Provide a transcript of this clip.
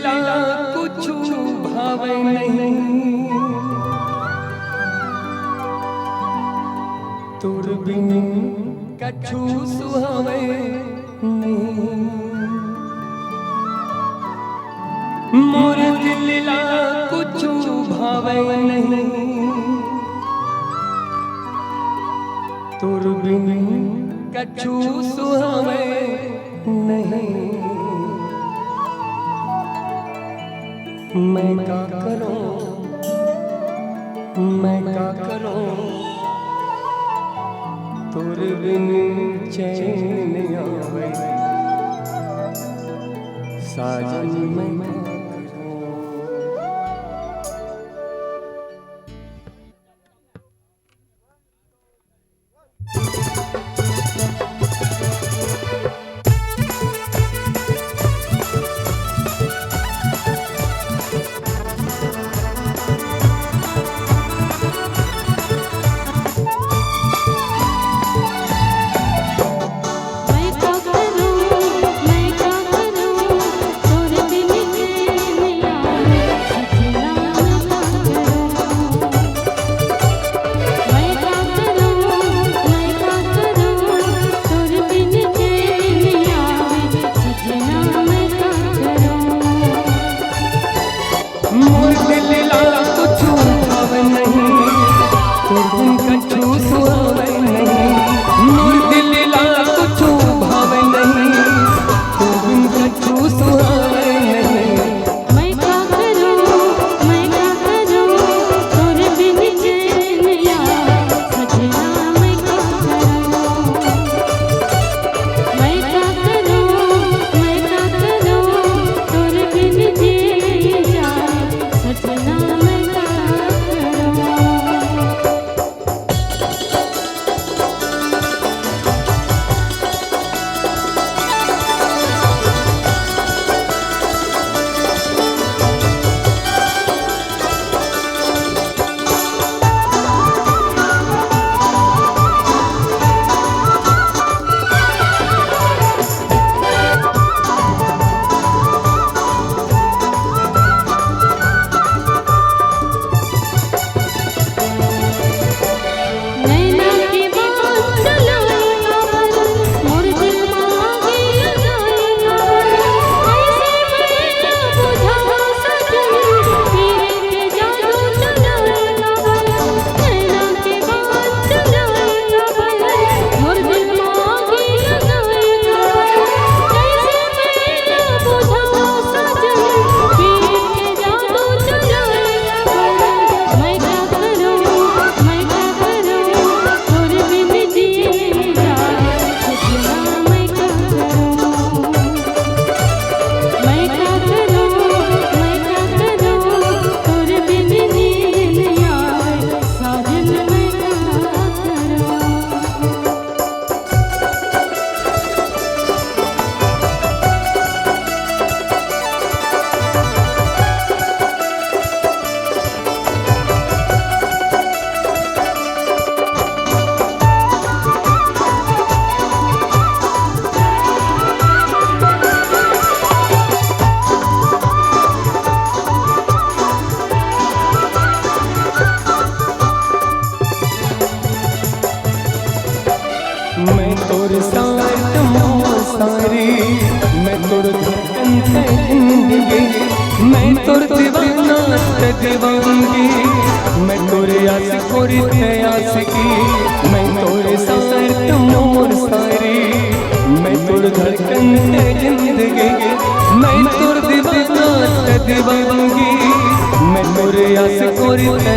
दिला कुछ भावे नहीं, तोर बिन कछु सुहावे नहीं। मोर दिला कुछ भावे नहीं, तोर बिन कछु सुहावे नहीं। मैं क्या करूं, मैं क्या करूं, तोर बिन चैन आवे साजन। मैं तोर साथ सारी, मैं तोर धड़कन है जिंदगी, मैं तोर दीवाना ते दीवानगी, मैं तोर आशिक और ते आशिकी, मैं तोर साथ मोर सारी, मैं तोर धड़कन है जिंदगी, मैं तोर दीवाना ते दीवानगी, मैं तोर आशिक और ते